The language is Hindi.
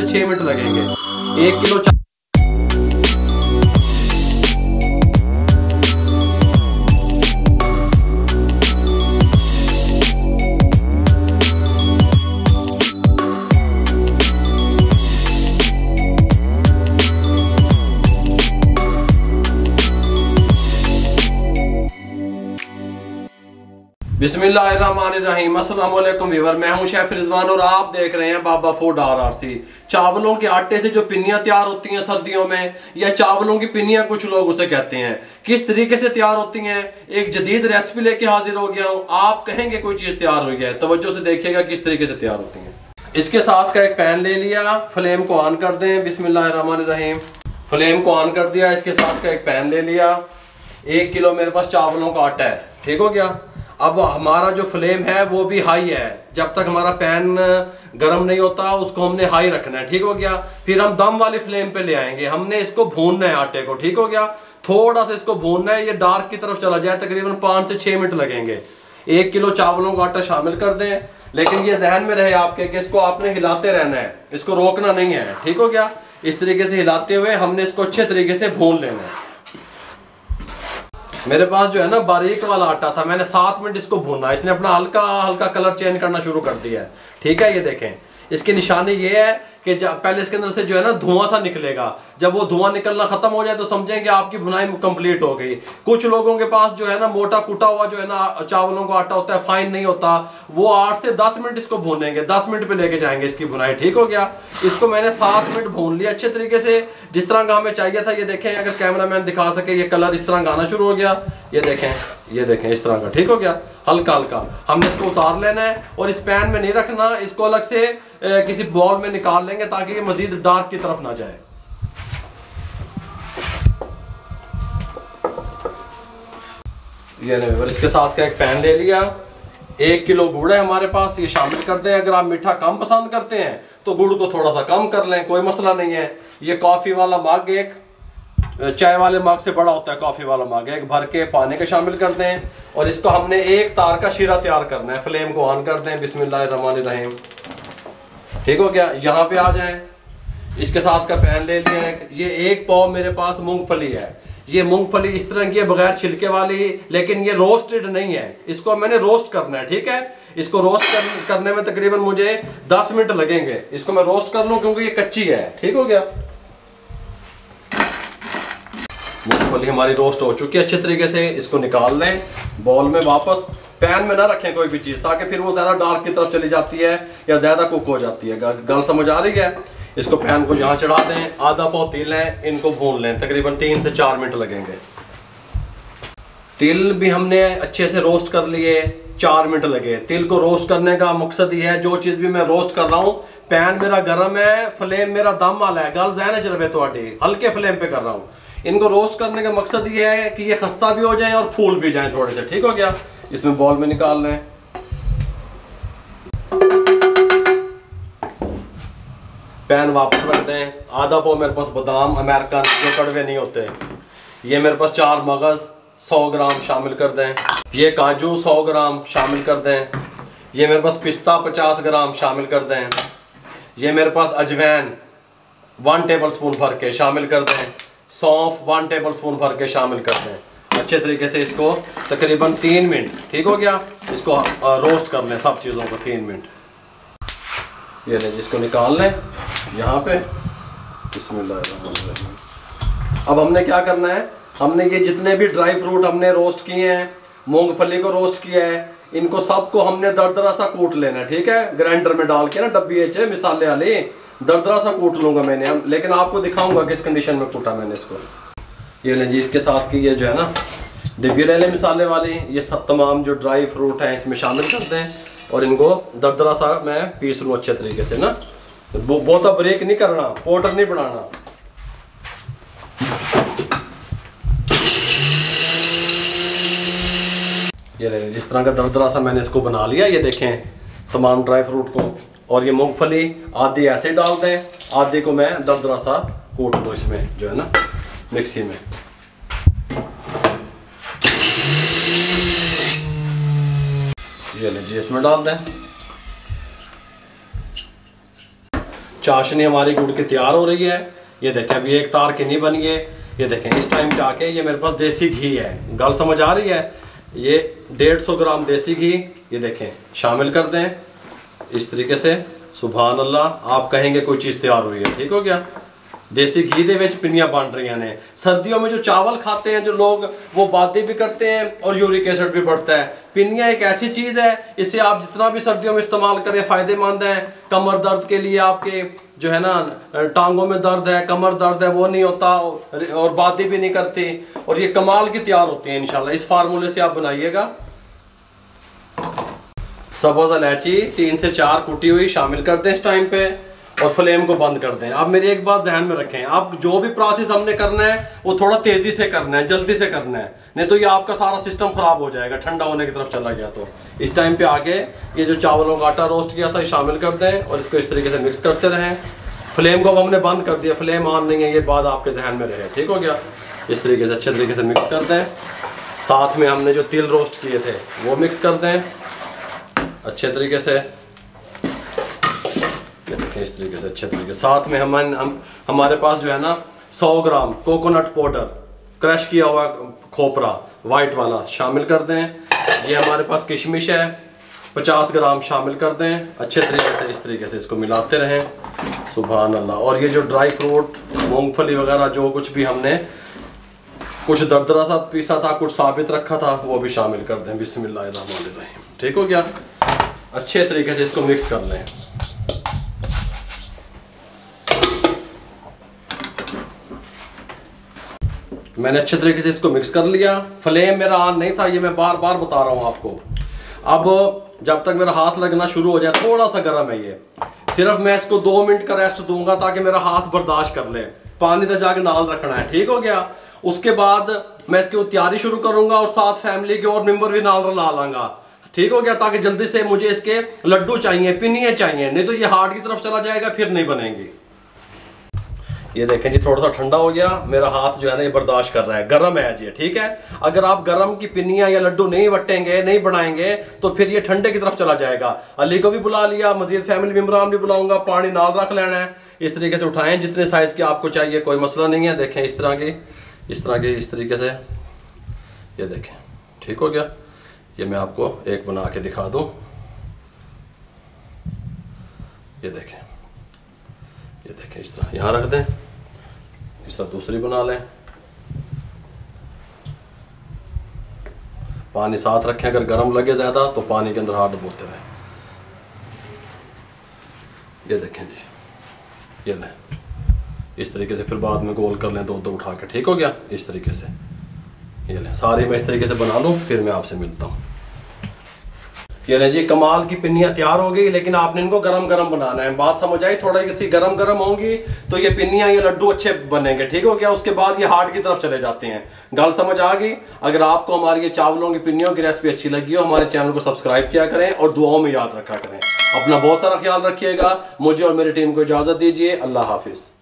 से 6 मिनट लगेंगे। 1 किलो बिस्मिल्लाहिर्रहमानिर्रहीम। अस्सलाम वालेकुम व्यूअर, मैं हूं शेफ रिजवान और आप देख रहे हैं बाबा फूड RRC। चावलों के आटे से जो पिन्नियां तैयार होती हैं सर्दियों में, या चावलों की पिन्नियां कुछ लोग उसे कहते हैं, किस तरीके से तैयार होती हैं, एक जदीद रेसिपी लेके हाजिर हो गया हूं। आप कहेंगे कोई चीज़ तैयार हो गया है, तवज्जो से देखिएगा किस तरीके से तैयार होती हैं। इसके साथ का एक पैन ले लिया, फ्लेम को ऑन कर दें। बिस्मिल्लाहिर्रहमानिर्रहीम। फ्लेम को ऑन कर दिया। इसके साथ का एक पैन ले लिया। 1 किलो मेरे पास चावलों का आटा है, ठीक हो गया। अब हमारा जो फ्लेम है वो भी हाई है, जब तक हमारा पैन गर्म नहीं होता उसको हमने हाई रखना है, ठीक हो गया। फिर हम दम वाली फ्लेम पे ले आएंगे, हमने इसको भूनना है आटे को, ठीक हो गया। थोड़ा सा इसको भूनना है, ये डार्क की तरफ चला जाए, तकरीबन 5 से 6 मिनट लगेंगे। 1 किलो चावलों का आटा शामिल कर दें, लेकिन ये जहन में रहे आपके कि इसको आपने हिलाते रहना है, इसको रोकना नहीं है, ठीक हो गया। इस तरीके से हिलाते हुए हमने इसको अच्छे तरीके से भून लेना है। मेरे पास जो है ना बारीक वाला आटा था, मैंने 7 मिनट इसको भूना, इसने अपना हल्का हल्का कलर चेंज करना शुरू कर दिया है, ठीक है। ये देखें, इसकी निशानी ये है कि पहले इसके अंदर से जो है ना धुआं सा निकलेगा, जब वो धुआं निकलना खत्म हो जाए तो समझें कि आपकी भुनाई कंप्लीट हो गई। कुछ लोगों के पास जो है ना मोटा कुटा हुआ जो है ना चावलों का आटा होता है, फाइन नहीं होता, वो 8 से 10 मिनट इसको भूनेंगे, 10 मिनट पे लेके जाएंगे इसकी भुनाई, ठीक हो गया। इसको मैंने 7 मिनट भून लिया अच्छे तरीके से, जिस तरह का हमें चाहिए था। ये देखें, अगर कैमरामैन दिखा सके, ये कलर इस तरह का आना शुरू हो गया, ये देखें इस तरह का, ठीक हो गया। हल्का हल्का हमने इसको उतार लेना है और इस पैन में नहीं रखना, इसको अलग से किसी बॉल में निकाल लेंगे ताकि ये मजीद डार्क की तरफ ना जाए। ये इसके साथ का एक पैन ले लिया। 1 किलो गुड़ है हमारे पास, ये शामिल कर दें। अगर आप मीठा कम पसंद करते हैं तो गुड़ को थोड़ा सा कम कर लें, कोई मसला नहीं है। ये कॉफी वाला मग, एक चाय वाले मग से बड़ा होता है कॉफी वाला मग, एक भर के पानी के शामिल कर दें। और इसको हमने 1 तार का शीरा तैयार करना है। फ्लेम को ऑन कर दें। बिस्मिल्लाहिर्रहमानिर्रहीम, ठीक हो गया। यहाँ पे आ जाएं। इसके साथ का पैन ले लिया है। ये 1 पाव मेरे पास मूंगफली है। ये मूंगफली इस तरह की है, बगैर छिलके वाली, लेकिन ये रोस्टेड नहीं है, इसको मैंने रोस्ट करना है, ठीक है। इसको रोस्ट करने में तकरीबन मुझे 10 मिनट लगेंगे। इसको मैं रोस्ट कर लूँ क्योंकि ये कच्ची है, ठीक हो गया। मूंगफली हमारी रोस्ट हो चुकी है अच्छे तरीके से, इसको निकाल लें बॉल में वापस। पैन में ना रखें कोई भी चीज़, ताकि फिर वो ज़्यादा डार्क की तरफ चली जाती है या ज़्यादा कुक हो जाती है। गल समझ आ रही है। इसको पैन को यहाँ चढ़ा दें। आधा पाव तिल है, इनको भून लें, तकरीबन 3 से 4 मिनट लगेंगे। तिल भी हमने अच्छे से रोस्ट कर लिए, 4 मिनट लगे। तिल को रोस्ट करने का मकसद ये है, जो चीज़ भी मैं रोस्ट कर रहा हूँ, पैन मेरा गर्म है, फ्लेम मेरा दम वाला है, गल जहन चलवे तो हल्के फ्लेम पे कर रहा हूँ। इनको रोस्ट करने का मकसद ये है कि ये खस्ता भी हो जाए और फूल भी जाए थोड़े से, ठीक हो गया। इसमें बॉल में निकाल लें। पैन वापस रख दें। आधा पाव मेरे पास बादाम अमेरिकन, जो कड़वे नहीं होते, ये मेरे पास 4 मगज़ 100 ग्राम शामिल कर दें। ये काजू 100 ग्राम शामिल कर दें। ये मेरे पास पिस्ता 50 ग्राम शामिल कर दें। ये मेरे पास अजवैन 1 टेबल स्पून भर के शामिल कर दें। सौंफ 1 टेबल स्पून भर के शामिल कर दें। अच्छे तरीके से इसको तकरीबन 3 मिनट, ठीक हो गया। इसको रोस्ट कर लें सब चीज़ों को 3 मिनट। ये लें, जिसको निकाल लें यहाँ पे। बिस्मिल्लाहिर्रहमानिर्रहीम। अब हमने क्या करना है, हमने ये जितने भी ड्राई फ्रूट हमने रोस्ट किए हैं, मूंगफली को रोस्ट किया है, इनको सबको हमने दरदरा सा कूट लेना है, ठीक है। ग्राइंडर में डाल के ना, डब्बी मिसाले वाली दरदरा सा कूट लूँगा मैंने, लेकिन आपको दिखाऊंगा किस कंडीशन में कूटा मैंने इसको। ये लें जी, इसके साथ की ये जो है ना डिब्बी ले लें मिसाले वाली। ये सब तमाम जो ड्राई फ्रूट हैं इसमें शामिल कर दें और इनको दरदरा सा मैं पीस लूँ अच्छे तरीके से ना। बहुता ब्रेक नहीं करना, पाउडर नहीं बनाना। ये ले, जिस तरह का दरदरा सा मैंने इसको बना लिया। ये देखें तमाम ड्राई फ्रूट को, और ये मूंगफली आधी ऐसे डाल दें, आधे को मैं दरदरा सा कूट लूँ इसमें जो है ना मिक्सी में। ये ले जी, इसमें डाल दें। चाशनी हमारी गुड़ की तैयार हो रही है। ये देखें अभी एक तार की नहीं बनी है। ये देखें इस टाइम पे आके ये मेरे पास देसी घी है, गल समझ आ रही है। ये 150 ग्राम देसी घी ये देखें शामिल कर दें इस तरीके से। सुभान अल्लाह, आप कहेंगे कोई चीज़ तैयार हुई है। ठीक हो गया। देसी घी दे विच पिनियां बन रही ने। सर्दियों में जो चावल खाते हैं जो लोग, वो बातें भी करते हैं और यूरिक एसिड भी बढ़ता है। पिनियां एक ऐसी चीज़ है, इसे आप जितना भी सर्दियों में इस्तेमाल करें फ़ायदेमंद है। कमर दर्द के लिए आपके जो है ना, टांगों में दर्द है, कमर दर्द है, वो नहीं होता और बातें भी नहीं करती, और ये कमाल की तैयार होती है इंशाल्लाह। इस फार्मूले से आप बनाइएगा। सब्ज़ इलायची 3 से 4 कुटी हुई शामिल कर दें इस टाइम पे और फ्लेम को बंद कर दें। अब मेरी एक बात ध्यान में रखें, आप जो भी प्रोसेस हमने करना है वो थोड़ा तेज़ी से करना है, जल्दी से करना है, नहीं तो ये आपका सारा सिस्टम ख़राब हो जाएगा ठंडा होने की तरफ चला गया तो। इस टाइम पे आके ये जो चावलों का आटा रोस्ट किया था ये शामिल कर दें और इसको इस तरीके से मिक्स करते रहें। फ्लेम को अब हमने बंद कर दिया, फ्लेम ऑन नहीं है, ये बात आपके जहन में रहे। ठीक हो गया। इस तरीके से अच्छे तरीके से मिक्स कर दें। साथ में हमने जो तिल रोस्ट किए थे वो मिक्स कर दें अच्छे तरीके से। इस तरीके से अच्छे तरीके। साथ में हमारे पास जो है ना 100 ग्राम कोकोनट पाउडर, क्रश किया हुआ खोपरा वाइट वाला शामिल कर दें। ये हमारे पास किशमिश है 50 ग्राम शामिल कर दें अच्छे तरीके से। इस तरीके से इसको मिलाते रहें। सुभान अल्लाह। और ये जो ड्राई फ्रूट, मूंगफली वगैरह जो कुछ भी हमने कुछ दरदरा सा पीसा था, कुछ साबित रखा था, वो भी शामिल कर दें। बिस्मिल्लाहिर्रहमानिर्रहीम। ठीक हो गया। अच्छे तरीके से इसको मिक्स कर लें। मैंने अच्छे तरीके से इसको मिक्स कर लिया। फ्लेम मेरा ऑन नहीं था, ये मैं बार बार बता रहा हूँ आपको। अब जब तक मेरा हाथ लगना शुरू हो जाए, थोड़ा सा गर्म है ये, सिर्फ मैं इसको 2 मिनट का रेस्ट दूंगा ताकि मेरा हाथ बर्दाश्त कर ले। पानी तो जाके नाल रखना है। ठीक हो गया। उसके बाद मैं इसकी तैयारी शुरू करूंगा और साथ फैमिली के और मेंबर भी नाल ला लांगा। ठीक हो गया। ताकि जल्दी से मुझे इसके लड्डू चाहिए, पिनियाँ चाहिए, नहीं तो ये हार्ट की तरफ चला जाएगा, फिर नहीं बनेंगी। ये देखें जी थोड़ा सा ठंडा हो गया, मेरा हाथ जो है ना ये बर्दाश्त कर रहा है, गर्म है जी। ठीक है। अगर आप गर्म की पिनियां या लड्डू नहीं वटेंगे, नहीं बनाएंगे, तो फिर ये ठंडे की तरफ चला जाएगा। अली को भी बुला लिया, मजीद फैमिली मेम्बरान भी बुलाऊंगा, पानी नाल रख लेना है। इस तरीके से उठाएं जितने साइज़ की आपको चाहिए, कोई मसला नहीं है। देखें इस तरह की इस तरीके से ये देखें। ठीक हो गया। ये मैं आपको एक बना के दिखा दूँ। ये देखें इस तरह यहाँ रख दें, इस तरह दूसरी बना लें। पानी साथ रखें, अगर गर्म लगे ज़्यादा तो पानी के अंदर हाथ डुबोते रहें। ये देखें जी, ये लें इस तरीके से, फिर बाद में गोल कर लें दो उठा के। ठीक हो गया। इस तरीके से ये लें सारी मैं इस तरीके से बना लूँ, फिर मैं आपसे मिलता हूँ। ये ले जी कमाल की पिनियाँ तैयार हो गई, लेकिन आपने इनको गरम गरम बनाना है। बात समझ आई? थोड़ा किसी गरम गरम होंगी तो ये पिनियाँ, ये लड्डू अच्छे बनेंगे। ठीक हो गया। उसके बाद ये हार्ट की तरफ चले जाते हैं। गल समझ आ गई? अगर आपको हमारी ये चावलों की पिनियों की रेसिपी अच्छी लगी हो, हमारे चैनल को सब्सक्राइब किया करें और दुआओं में याद रखा करें। अपना बहुत सारा ख्याल रखिएगा। मुझे और मेरी टीम को इजाज़त दीजिए। अल्लाह हाफिज़।